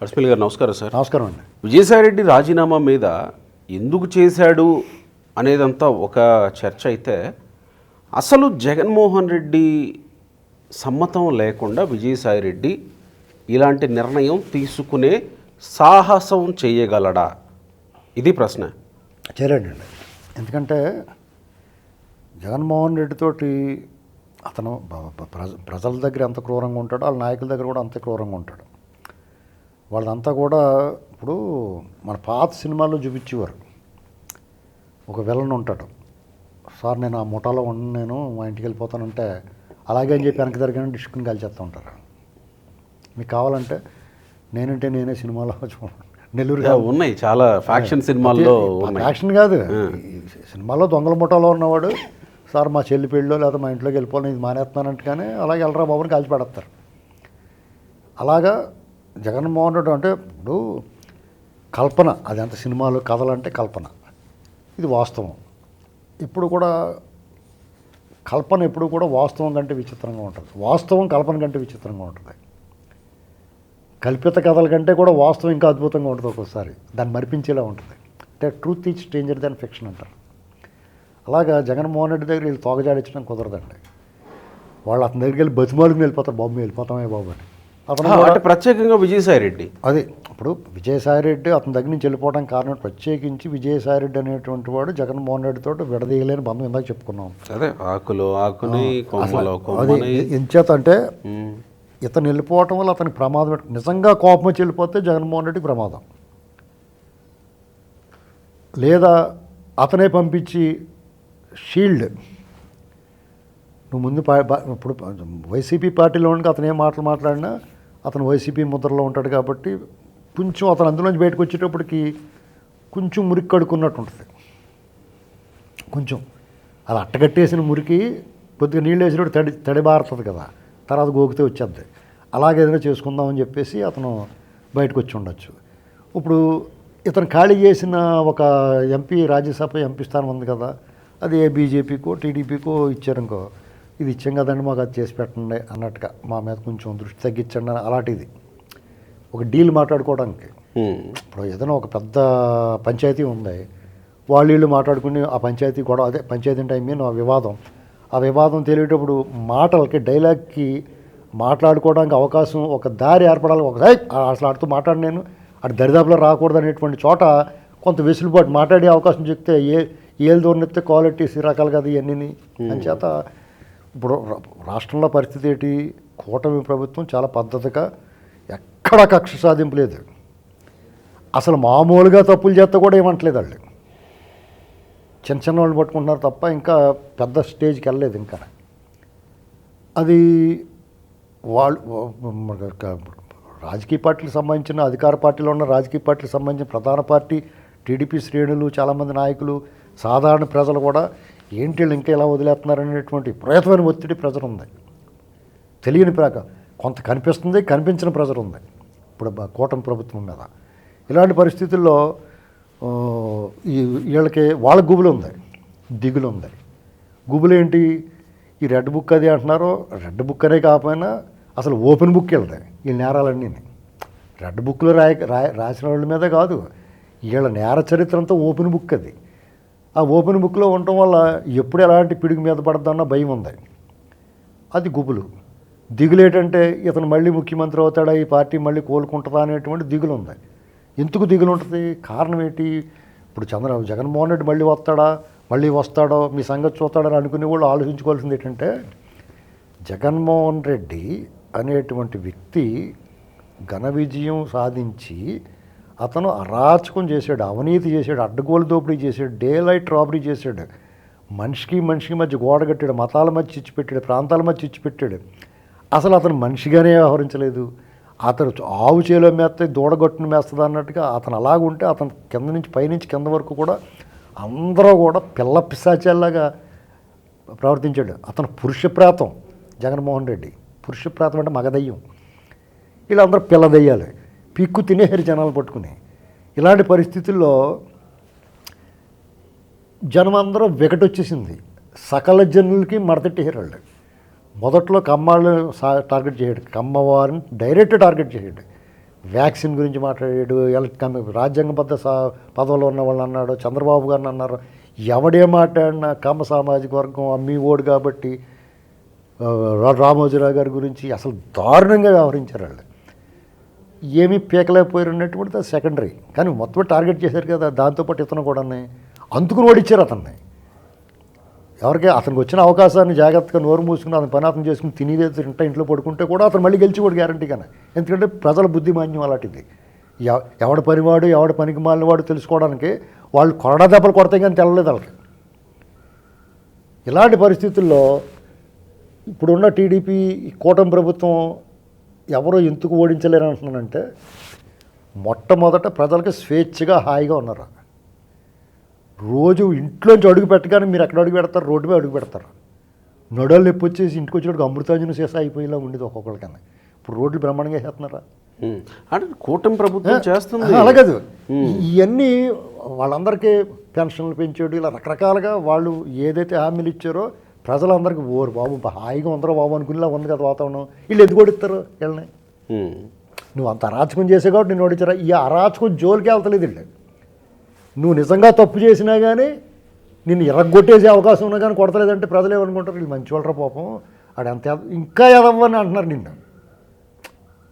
అర్స్మిల్ గారు నమస్కారం సార్. నమస్కారం అండి. విజయసాయిరెడ్డి రాజీనామా మీద ఎందుకు చేశాడు అనేదంతా ఒక చర్చ అయితే, అసలు జగన్మోహన్ రెడ్డి సమ్మతం లేకుండా విజయసాయిరెడ్డి ఇలాంటి నిర్ణయం తీసుకునే సాహసం చేయగలడా? ఇది ప్రశ్న. చేయలేడండి. ఎందుకంటే జగన్మోహన్ రెడ్డితోటి అతను ప్రజల దగ్గర ఎంత క్రూరంగా ఉంటాడో వాళ్ళ నాయకుల దగ్గర కూడా అంతే క్రూరంగా ఉంటాడు. వాళ్ళంతా కూడా ఇప్పుడు మన పాత సినిమాల్లో చూపించేవారు, ఒక విలన్ ఉంటాడు, సార్ నేను ఆ ముఠాలో నేను మా ఇంటికి వెళ్ళిపోతానంటే అలాగే అని చెప్పి వెనక్కి తిరగానే డిస్కుని కాల్చేస్తూ ఉంటారు. మీకు కావాలంటే నేనంటే నేనే సినిమాలో నెల్లూరు ఉన్నాయి చాలా ఫ్యాక్షన్ సినిమాల్లో. ఫ్యాక్షన్ కాదు, సినిమాలో దొంగల ముఠాలో ఉన్నవాడు సార్ మా చెల్లి పెళ్ళిలో లేదా మా ఇంట్లోకి వెళ్ళిపోవాలి ఇది మానేస్తున్నానంటే కానీ అలాగే వెళ్ళరా బాబుని కాల్చి పెడతారు. అలాగా జగన్మోహన్ రెడ్డి అంటే ఇప్పుడు కల్పన, అది అంత సినిమాలు కథలు అంటే కల్పన, ఇది వాస్తవం. ఇప్పుడు కూడా కల్పన ఎప్పుడు కూడా వాస్తవం కంటే విచిత్రంగా ఉంటుంది, వాస్తవం కల్పన కంటే విచిత్రంగా ఉంటుంది. కల్పిత కథల కంటే కూడా వాస్తవం ఇంకా అద్భుతంగా ఉంటుంది, ఒక్కోసారి దాన్ని మరిపించేలా ఉంటుంది. అంటే truth is stranger than fiction అంటారు. అలాగా జగన్మోహన్ రెడ్డి దగ్గర వీళ్ళు తోకజాడించడం కుదరదండి. వాళ్ళు అతని దగ్గరికి వెళ్ళి బతిమాలుకుని వెళ్ళిపోతారు, బాబు వెళ్ళిపోతామే బాబు అని. అంటే ప్రత్యేకంగా విజయసాయిరెడ్డి అది ఇప్పుడు విజయసాయిరెడ్డి అతని దగ్గర నుంచి వెళ్ళిపోవడం కారణం ప్రత్యేకించి విజయసాయిరెడ్డి అనేటువంటి వాడు జగన్మోహన్ రెడ్డితో విడదీయలేని బంధం ఇందాక చెప్పుకున్నాం. అదే ఆకుని అది ఎంచేత అంటే ఇతను వెళ్ళిపోవటం వల్ల అతనికి ప్రమాదం. నిజంగా కోపం వచ్చి వెళ్ళిపోతే జగన్మోహన్ రెడ్డికి ప్రమాదం, లేదా అతనే పంపించి షీల్డ్ నువ్వు ముందు ఇప్పుడు వైసీపీ పార్టీలో ఉండి అతను ఏ మాటలు మాట్లాడినా అతను వైసీపీ ముద్రలో ఉంటాడు కాబట్టి కొంచెం అతను అందులోంచి బయటకు వచ్చేటప్పటికి కొంచెం మురికి కడుక్కున్నట్టు ఉంటుంది. కొంచెం అలా అట్టగట్టేసిన మురికి కొద్దిగా నీళ్ళు వేసినప్పుడు తడిబారుతుంది కదా, తర్వాత గోకితే వచ్చేద్ది. అలాగే ఏదైనా చేసుకుందామని చెప్పేసి అతను బయటకు వచ్చి ఉండొచ్చు. ఇప్పుడు ఇతను ఖాళీ చేసిన ఒక ఎంపీ, రాజ్యసభ ఎంపీ స్థానం ఉంది కదా, అది ఏ బీజేపీకో టీడీపీకో ఇచ్చారనుకో, ఇది ఇచ్చాం కదండి మాకు అది చేసి పెట్టండి అన్నట్టుగా మా మీద కొంచెం దృష్టి తగ్గించండి అని అలాంటిది ఒక డీల్ మాట్లాడుకోవడానికి. ఇప్పుడు ఏదైనా ఒక పెద్ద పంచాయతీ ఉంది, వాళ్ళు మాట్లాడుకుని ఆ పంచాయతీ గొడవ, అదే పంచాయతీ అంటే ఆ వివాదం తెలియటప్పుడు మాటలకి డైలాగ్కి మాట్లాడుకోవడానికి అవకాశం, ఒక దారి ఏర్పడాలి. అసలు ఆడుతూ మాట్లాడి నేను అటు దరిదాపులో రాకూడదు అనేటువంటి చోట కొంత వెసులుబాటు మాట్లాడే అవకాశం చెప్తే ఏళ్ళు దూరనెత్తే క్వాలిటీస్ రకాలు కదా ఇవన్నీ. అంచేత ఇప్పుడు రాష్ట్రంలో పరిస్థితి ఏంటి, కూటమి ప్రభుత్వం చాలా పద్ధతిగా ఎక్కడా కక్ష సాధింపు లేదు. అసలు మామూలుగా తప్పులు చేస్తే కూడా ఏమంటలేదు వాళ్ళు, చిన్న వాళ్ళు పట్టుకుంటున్నారు తప్ప ఇంకా పెద్ద స్టేజ్కి వెళ్ళలేదు. ఇంకా అది వాళ్ళు రాజకీయ పార్టీలకు సంబంధించిన, అధికార పార్టీలో ఉన్న రాజకీయ పార్టీలకు సంబంధించిన ప్రధాన పార్టీ టీడీపీ శ్రేణులు, చాలామంది నాయకులు, సాధారణ ప్రజలు కూడా ఏంటి వీళ్ళు ఇంకా ఇలా వదిలేస్తున్నారు అనేటువంటి విపరీతమైన ఒత్తిడి ప్రెజర్ ఉంది. తెలియని కొంత కనిపిస్తుంది, కనిపించిన ప్రెజర్ ఉంది ఇప్పుడు కూటమి ప్రభుత్వం మీద. ఇలాంటి పరిస్థితుల్లో వీళ్ళకి వాళ్ళ గుబులు ఉంది, దిగులు ఉంది. గుబులు ఏంటి, ఈ రెడ్ బుక్ అది అంటున్నారు. రెడ్ బుక్ అనే కాకపోయినా అసలు ఓపెన్ బుక్ వెళ్తాయి వీళ్ళ నేరాలన్నీ. రెడ్ బుక్లో రాసిన వాళ్ళ మీద కాదు, వీళ్ళ నేర చరిత్ర అంతా ఓపెన్ బుక్. అది ఆ ఓపెన్ బుక్లో ఉండటం వల్ల ఎప్పుడు ఎలాంటి పిడుగు మీద పడద్దన్న భయం ఉంది. అది గుబులు. దిగులు ఏంటంటే ఇతను మళ్ళీ ముఖ్యమంత్రి అవుతాడా, ఈ పార్టీ మళ్ళీ కోలుకుంటుందా అనేటువంటి దిగులు ఉంది. ఎందుకు దిగులు ఉంటుంది, కారణం ఏంటి? ఇప్పుడు జగన్మోహన్ రెడ్డి మళ్ళీ వస్తాడో మీ సంగతి చూస్తాడని అనుకునే వాళ్ళు ఆలోచించుకోవాల్సింది ఏంటంటే, జగన్మోహన్ రెడ్డి అనేటువంటి వ్యక్తి ఘన విజయం సాధించి అతను అరాచకం చేశాడు, అవినీతి చేశాడు, అడ్డగోలు దోపిడీ చేశాడు, డే లైట్ రాబరీ చేశాడు, మనిషికి మధ్య గోడ కట్టాడు, మతాల మధ్య చిచ్చిపెట్టాడు, ప్రాంతాల మధ్య చిచ్చిపెట్టాడు. అసలు అతను మనిషిగానే వ్యవహరించలేదు. అతను ఆవు చేలో మేస్తే దూడగట్టును మేస్తుంది అన్నట్టుగా అతను అలాగుంటే అతను కింద నుంచి పైనుంచి కింద వరకు కూడా అందరూ కూడా పిల్ల పిశాచాల్లాగా ప్రవర్తించాడు. అతను పురుషప్రాతం. జగన్మోహన్ రెడ్డి పురుషప్రాతం అంటే మగదయ్యం, వీళ్ళందరూ పిల్లదయ్యాలి, పిక్కు తినేసారు జనాలు పట్టుకుని. ఇలాంటి పరిస్థితుల్లో జనం అందరూ వికటొచ్చేసింది. సకల జనులకి మడతెట్టేసారు వాళ్ళు. మొదట్లో కమ్మాళ్ళని టార్గెట్ చేయడు, కమ్మవారిని డైరెక్ట్ టార్గెట్ చేయడు. వ్యాక్సిన్ గురించి మాట్లాడాడు, రాజ్యాంగబద్ధ పదవులు ఉన్న వాళ్ళు అన్నాడు, చంద్రబాబు గారిని అన్నారు. ఎవడే మాట్లాడినా కమ్మ సామాజిక వర్గం అమ్మి ఓడు కాబట్టి రామోజీరావు గారి గురించి అసలు దారుణంగా వ్యవహరించారు వాళ్ళు. ఏమీ పీకలేకపోయారు అన్నటువంటి అది సెకండరీ, కానీ మొత్తం టార్గెట్ చేశారు కదా. దాంతోపాటు ఇతను కూడా అందుకుని ఓడిచ్చారు అతన్ని. ఎవరికి అతనికి వచ్చిన అవకాశాన్ని జాగ్రత్తగా నోరు మూసుకుని అతను పని అతను చేసుకుని తినేదే తింటా ఇంట్లో పడుకుంటే కూడా అతను మళ్ళీ గెలిచి కూడా గ్యారంటీగానే. ఎందుకంటే ప్రజల బుద్ధిమాన్యం అలాంటిది. ఎవడ పనివాడు ఎవడ పనికి మాలినవాడు తెలుసుకోవడానికి వాళ్ళు కొరడా దెబ్బలు కొడతాయి కానీ తెల్లలేదు వాళ్ళకి. ఇలాంటి పరిస్థితుల్లో ఇప్పుడున్న టీడీపీ కూటమి ప్రభుత్వం ఎవరో ఎందుకు ఓడించలేరు అంటున్నానంటే, మొట్టమొదట ప్రజలకు స్వేచ్ఛగా హాయిగా ఉన్నారు. రోజు ఇంట్లోంచి అడుగు పెట్టగానే మీరు ఎక్కడ అడుగు పెడతారు? రోడ్డు మీద అడుగు పెడతారు. నొడలు నొప్పి వచ్చేసి ఇంటికి వచ్చేటికి అమృతాంజన శేష అయిపోయేలా ఉండేది ఒక్కొక్కరికన్నా. ఇప్పుడు రోడ్లు బ్రహ్మాండంగా వేసేస్తున్నారా? అంటే కూటమి ప్రభుత్వం చేస్తుంది అలాగదు. ఇవన్నీ వాళ్ళందరికీ పెన్షన్లు పెంచాడు, ఇలా రకరకాలుగా వాళ్ళు ఏదైతే హామీలు ఇచ్చారో ప్రజలందరికీ ఓరు బాబు హాయిగా ఉందరో బాబు అనుకునేలా ఉంది కదా వాతావరణం. వీళ్ళు ఎందుకు ఓడిస్తారు వీళ్ళని? నువ్వు అంత అరాచకం చేసే కాబట్టి నేను ఓడించారా? ఈ అరాచకం జోలికి వెళ్తలేదు వీళ్ళు. నువ్వు నిజంగా తప్పు చేసినా కానీ నిన్ను ఎరగొట్టేసే అవకాశం ఉన్నా కానీ కొడతలేదంటే ప్రజలు ఏమనుకుంటారు? వీళ్ళు మంచి వాళ్ళరా పాపం, ఆడంత ఇంకా ఎదవ్వని అంటున్నారు నిన్ను.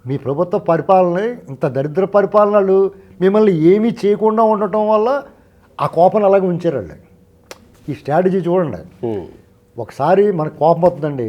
మీ ప్రభుత్వ పరిపాలన ఇంత దరిద్ర పరిపాలనలు మిమ్మల్ని ఏమీ చేయకుండా ఉండటం వల్ల ఆ కోపం అలాగే ఉంచారు వాళ్ళు. ఈ స్ట్రాటజీ చూడండి. ఒకసారి మనకు కోపం వస్తుందండి,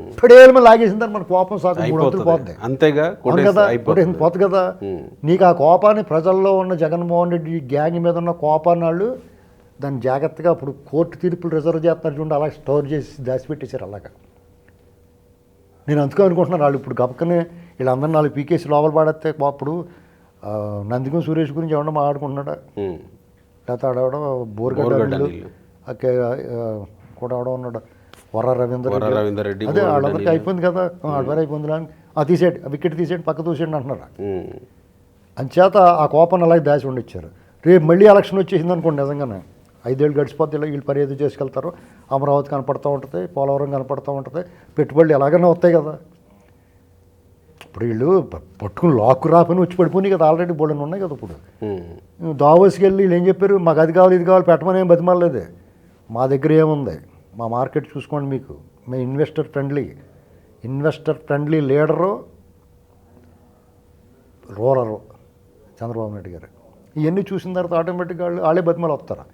ఇప్పుడేమో లాగేసిందని మన కోపం సాగు 3 వంతులు పోతుంది. అంతేగా కదా, పోతుంది కదా. నీకు ఆ కోపాన్ని ప్రజల్లో ఉన్న జగన్మోహన్ రెడ్డి గ్యాంగ్ మీద ఉన్న కోపాన్ని వాళ్ళు దాన్ని జాగ్రత్తగా అప్పుడు కోర్టు తీర్పులు రిజర్వ్ చేస్తున్నారు చూడండి, అలా స్టోర్ చేసి దాచిపెట్టేశారు అలాగా. నేను అందుకే అనుకుంటున్నాను వాళ్ళు ఇప్పుడు గబక్కనే వీళ్ళందరూ 4 పీకేసి లోపల పడేస్తే అప్పుడు నందిగం సురేష్ గురించి ఏమన్నా మాట్లాడుకుంటున్నాడా, లేకపోతే ఆడవడం బోర్గడ్డ కూడా అవడం ఉన్నాడు, వర్ర రవీందర్ రెడ్డి. అదే వాళ్ళందరికీ అయిపోయింది కదా, ఆడవారు అయిపోయింది అని తీసేయండి, వికెట్ తీసేయండి, పక్క తూసేయండి అంటున్నారు. అంచేత ఆ కోపాన్ని అలాగే దాచి ఉండిచ్చారు. రేపు మళ్ళీ ఎలక్షన్ వచ్చేసింది అనుకోండి, నిజంగానే 5 ఏళ్ళు గడిచిపోతే వీళ్ళు పని ఏదో చేసుకెళ్తారు. అమరావతి కనపడుతూ ఉంటుంది, పోలవరం కనపడుతూ ఉంటుంది, పెట్టుబడులు ఎలాగైనా వస్తాయి కదా. ఇప్పుడు వీళ్ళు పట్టుకుని లాక్కు రాపని వచ్చి పడిపోయి కదా, ఆల్రెడీ బోర్డుని ఉన్నాయి కదా. ఇప్పుడు దావోస్కి వెళ్ళి వీళ్ళు ఏం చెప్పారు? మాకు అది కావాలి ఇది కావాలి పెట్టమని ఏం బతిమాలలేదు. మా దగ్గర ఏముంది, మా మార్కెట్ చూసుకోండి, మీకు మేము investor friendly leader ruler Chandrababu Naidu garu. ఇవన్నీ చూసిన తర్వాత ఆటోమేటిక్గా వాళ్ళే బతిమాలు వస్తారు.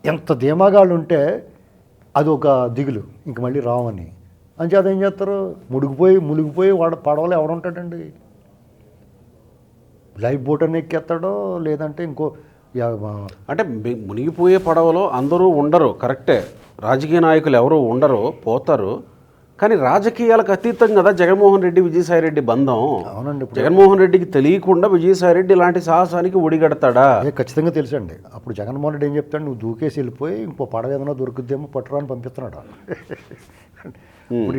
ఎంత ధీమాగాళ్ళు ఉంటే అది ఒక దిగులు, ఇంక మళ్ళీ రావని. అంచేత ఏం చేస్తారు? మునిగిపోయి వాడు పడవలు ఎవడుంటాడండి? లైఫ్ బోట్ అని ఎక్కేస్తాడో లేదంటే ఇంకో అంటే మునిగిపోయే పడవలో అందరూ ఉండరు, కరెక్టే. రాజకీయ నాయకులు ఎవరు ఉండరు, పోతారు. కానీ రాజకీయాలకు అతీతం కదా జగన్మోహన్ రెడ్డి విజయసాయిరెడ్డి బంధం. అవునండి. జగన్మోహన్ రెడ్డికి తెలియకుండా విజయసాయిరెడ్డి ఇలాంటి సాహసానికి ఒడిగడతాడా? ఖచ్చితంగా తెలుసండి. అప్పుడు జగన్మోహన్ రెడ్డి ఏం చెప్తాడు? నువ్వు దూకేసి వెళ్ళిపోయి ఇంకో పడవ ఏదైనా దొరుకుద్దేమో పట్టురా అని పంపిస్తున్నాడు. ఇప్పుడు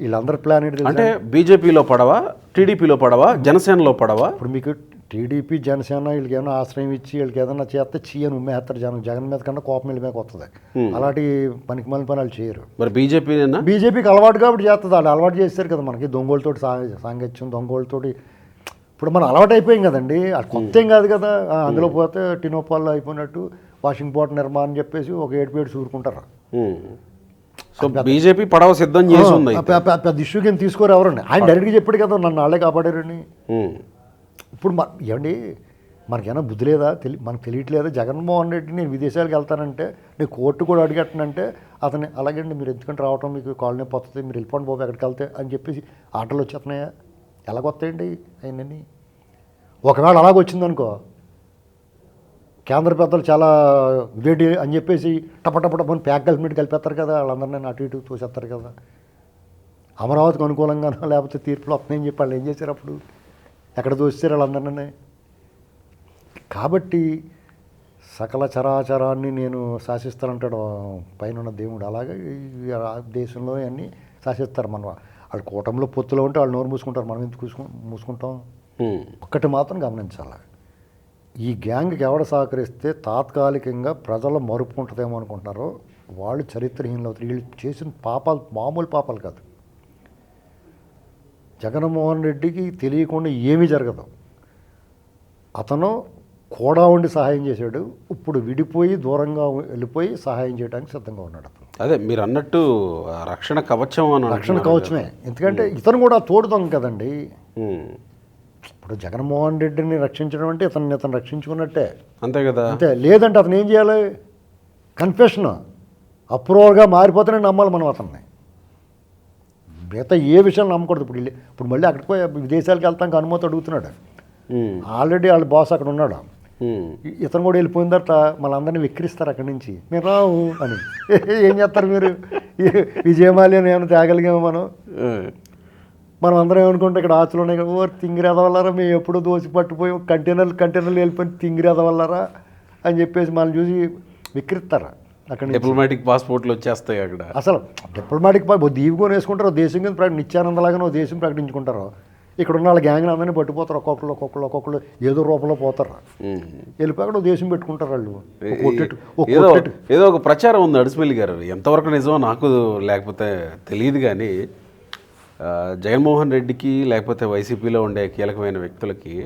వీళ్ళందరి ప్లాన్ ఏంటి? అంటే బీజేపీలో పడవా, టీడీపీలో పడవా, జనసేనలో పడవా? ఇప్పుడు మీకు టీడీపీ జనసేన వీళ్ళకి ఏమైనా ఆశ్రయం ఇచ్చి వీళ్ళకి ఏదైనా చేస్తే చీయని ఉమ్మేస్తారు. జగన్ మీద కన్నా కోపం వీళ్ళ మీద వస్తుంది. అలాంటి పనికి మళ్ళీ పని వాళ్ళు చేయరు. మరి బీజేపీకి అలవాటు కాబట్టి చేస్తుంది. వాళ్ళు అలవాటు చేస్తారు కదా మనకి, దొంగోళ్ళతోటి సాంగత్యం, దొంగోళ్ళతోటి. ఇప్పుడు మనం అలవాటు అయిపోయాం కదండి, అది కొత్త ఏం కాదు కదా. అందులో పోతే టినోపాల్లో అయిపోయినట్టు వాషింగ్ పౌడర్ నిర్మాణం అని చెప్పేసి ఒక 7 చూరుకుంటారు. సో బీజేపీ పడవ సిద్ధం చేసి ఉంది. పెద్ద ఇష్యూ కింద తీసుకోరు ఎవరండి. ఆయన డైరెక్ట్గా చెప్పాడు కదా, నన్ను వాళ్ళే కాపాడారని. ఇప్పుడు ఏమండి మనకేమైనా బుద్ధి లేదా? మనకు తెలియట్లేదా? జగన్మోహన్ రెడ్డి నేను విదేశాలకు వెళ్తానంటే, నేను కోర్టు కూడా అడిగట్టనంటే అతను అలాగండి మీరు ఎందుకంటే రావటం మీకు కాలనీ పోతుంది, మీరు వెళ్ళిపోండి బాబు ఎక్కడికి వెళ్తే అని చెప్పేసి ఆటలు వచ్చేస్తున్నాయా? ఎలాగొస్తాయండి అవన్నీ? ఒకవేళ అలాగొచ్చిందనుకో, కేంద్ర పెద్దలు చాలా వేడి అని చెప్పేసి టపటపటమని ప్యాక్ కలిపి కలిపేస్తారు కదా, వాళ్ళందరినీ అటు ఇటు తోసేస్తారు కదా. అమరావతికి అనుకూలంగానో లేకపోతే తీర్పులు వస్తున్నాయని చెప్పి వాళ్ళు ఏం చేశారు? అప్పుడు ఎక్కడ దోస్తారు వాళ్ళందరినీ? కాబట్టి సకల చరాచరాన్ని నేను శాసిస్తానంటాడు పైన ఉన్న దేవుడు. అలాగే ఈ దేశంలో అన్నీ శాసిస్తారు. మనం వాళ్ళు కూటమిలో పొత్తులో ఉంటే వాళ్ళు నోరు మూసుకుంటారు, మనం ఎందుకు మూసుకుంటాం? ఒక్కటి మాత్రం గమనించాలి, ఈ గ్యాంగ్కి ఎవడ సహకరిస్తే తాత్కాలికంగా ప్రజల మరుపు ఉంటుందేమో అనుకుంటున్నారో వాళ్ళు చరిత్రహీనులు అవుతారు. వీళ్ళు చేసిన పాపాలు మామూలు పాపాలు కాదు. జగన్మోహన్ రెడ్డికి తెలియకుండా ఏమీ జరగదు. అతను కూడా ఉండి సహాయం చేశాడు. ఇప్పుడు విడిపోయి దూరంగా వెళ్ళిపోయి సహాయం చేయడానికి సిద్ధంగా ఉన్నాడు అతను. అదే మీరు అన్నట్టు రక్షణ కవచం అని రక్షణ కవచమే. ఎందుకంటే ఇతను కూడా తోడుతాం కదండి. ఉమ్. ఇప్పుడు జగన్మోహన్ రెడ్డిని రక్షించడం అంటే ఇతను రక్షించుకున్నట్టే. అంతే కదా. అంతే. లేదంటే అతను ఏం చేయాలి? కన్ఫెషన్ అప్రూవర్గా మారిపోతేనే నమ్మాలి మనం అతన్ని. మిగతా ఏ విషయాలు నమ్మకూడదు. ఇప్పుడు మళ్ళీ అక్కడికి పోయి విదేశాలకు వెళ్తానికి అనుమతి అడుగుతున్నాడు. ఆల్రెడీ వాళ్ళ బాస్ అక్కడ ఉన్నాడు. ఇతను కూడా వెళ్ళిపోయిన తర్వాత మళ్ళీ వెక్కిరిస్తారు అక్కడి నుంచి, మేము రావు అని. ఏం చేస్తారు మీరు? విజయమాల్యం ఏమైనా తేగలిగాము మనం అందరం ఏమనుకుంటే ఇక్కడ ఆచులు ఉన్నాయి కదా, ఓ తింగిరేదవల్లారా మేము ఎప్పుడూ దోసి పట్టుపోయి కంటైనర్లు వెళ్ళిపోయి తింగిరేదవల్లారా అని చెప్పేసి మనం చూసి విక్రిస్తారు. అక్కడ డిప్లొమాటిక్ పాస్పోర్ట్లు వచ్చేస్తాయి అక్కడ. అసలు డిప్లొమాటిక్ దీవికొని వేసుకుంటారు, దేశం కింద నిత్యానందలాగానే ఓ దేశం ప్రకటించుకుంటారు. ఇక్కడ ఉన్న వాళ్ళ గ్యాంగ్ని అందరినీ పట్టుపోతారు, ఒక్కొక్కరు ఏదో రూపంలో పోతారు. వెళ్ళిపోయి అక్కడ దేశం పెట్టుకుంటారు వాళ్ళు. ఏదో ఒక ప్రచారం ఉంది అడిసిమల్లి గారు, ఎంతవరకు నిజమో నాకు లేకపోతే తెలియదు కానీ జగన్మోహన్ రెడ్డికి లేకపోతే వైసీపీలో ఉండే కీలకమైన వ్యక్తులకి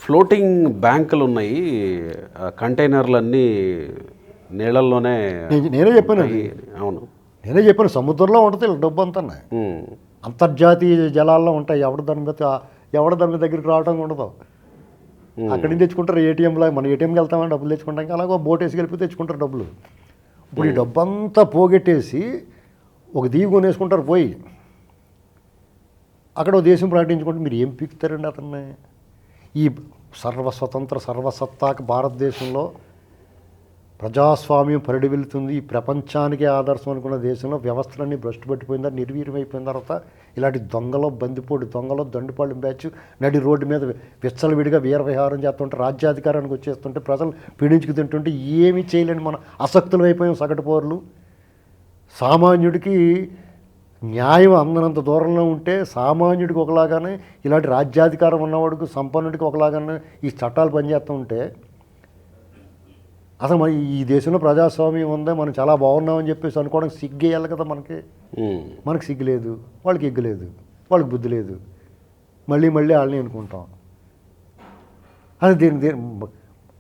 ఫ్లోటింగ్ బ్యాంకులు ఉన్నాయి, కంటైనర్లన్నీ నీళ్ళల్లోనే. నేనే చెప్పాను. అవును, నేనే చెప్పాను. సముద్రంలో ఉంటుంది డబ్బు అంతా, అంతర్జాతీయ జలాల్లో ఉంటాయి. ఎవడ దాని మీద దగ్గరికి రావడం ఉండదు. అక్కడి నుంచి తెచ్చుకుంటారు. ఏటీఎంలో మనం ఏటీఎంకి వెళ్తామని డబ్బులు తెచ్చుకుంటాం, అలాగే బోట్ వేసి కలిపి తెచ్చుకుంటారు డబ్బులు. ఇప్పుడు ఈ డబ్బు అంతా పోగొట్టేసి ఒక దీవి కొనేసుకుంటారు పోయి. అక్కడ ఒక దేశం ప్రకటించుకుంటే మీరు ఏం పీకుతారండి అతన్ని? ఈ సర్వస్వతంత్ర సర్వసత్తాక భారతదేశంలో ప్రజాస్వామ్యం పరిడివిల్లుతుంది, ఈ ప్రపంచానికే ఆదర్శం అనుకున్న దేశంలో వ్యవస్థలన్నీ భ్రష్టు పట్టిపోయిందా, నిర్వీర్యమైపోయిన తర్వాత ఇలాంటి బందిపోటు దొంగలో దండుపాళ్ళు బ్యాచ్ నడి రోడ్డు మీద విచ్చలవిడిగా వీరవిహారం చేస్తుంటే, రాజ్యాధికారానికి వచ్చేస్తుంటే, ప్రజలు పీడించుకు తింటుంటే ఏమీ చేయలేని మనం అసక్తులు అయిపోయాం సగటు పౌరులు. సామాన్యుడికి న్యాయం అందనంత దూరంలో ఉంటే సామాన్యుడికి ఒకలాగానే, ఇలాంటి రాజ్యాధికారం ఉన్నవాడికి సంపన్నుడికి ఒకలాగానే ఈ చట్టాలు పనిచేస్తూ ఉంటే అసలు మన ఈ దేశంలో ప్రజాస్వామ్యం ఉందా, మనం చాలా బాగున్నామని చెప్పేసి అనుకోవడానికి సిగ్గేయాలి కదా మనకి సిగ్గు లేదు, వాళ్ళకి ఎగ్గు లేదు, వాళ్ళకి బుద్ధి లేదు, మళ్ళీ వాళ్ళని అనుకుంటాం. అది దీని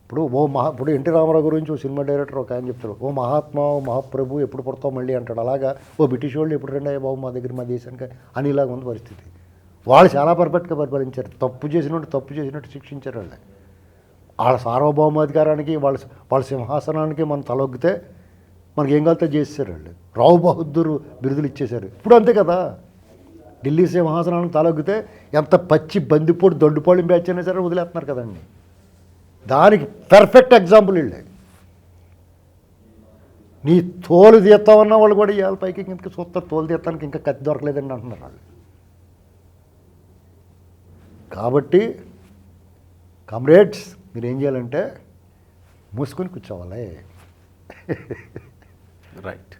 ఇప్పుడు ఎన్టీ రామారావు గురించి ఓ సినిమా డైరెక్టర్ ఒక ఆయన చెప్తారు, ఓ మహాత్మా ఓ మహాప్రభు ఎప్పుడు పుడతావు మళ్ళీ అంటాడు. అలాగా ఓ బ్రిటిష్ వాళ్ళు ఎప్పుడు రండి అయ్యా బాబు మా దగ్గర మా దేశానికి అని ఇలాగ ఉంది పరిస్థితి. వాళ్ళు చాలా పర్ఫెక్ట్గా పరిపాలించారు. తప్పు చేసినట్టు శిక్షించారు. వాళ్ళ సార్వభౌమాధికారానికి వాళ్ళ సింహాసనానికి మనం తలొగ్గితే మనకి ఏం కలితే చేసేసారు వాళ్ళు. రావు బహదూర్ బిరుదులు ఇచ్చేశారు. ఇప్పుడు అంతే కదా, ఢిల్లీ సింహాసనానికి తలొగ్గితే ఎంత పచ్చి బందిపోటు దొడ్డుపాళెం బ్యాచ్ అయినా సరే వదిలేస్తున్నారు కదండి. దానికి పర్ఫెక్ట్ ఎగ్జాంపుల్ వీళ్ళే. నీ తోలు తీస్తామన్న వాళ్ళు కూడా ఇవాళ పైకి ఇంక చూస్తారు, తోలు తీస్తానికి ఇంకా కత్తి దొరకలేదండి అంటున్నారు వాళ్ళు. కాబట్టి కామ్రేడ్స్ మీరు ఏం చేయాలంటే మూసుకొని కూర్చోవాలి. రైట్.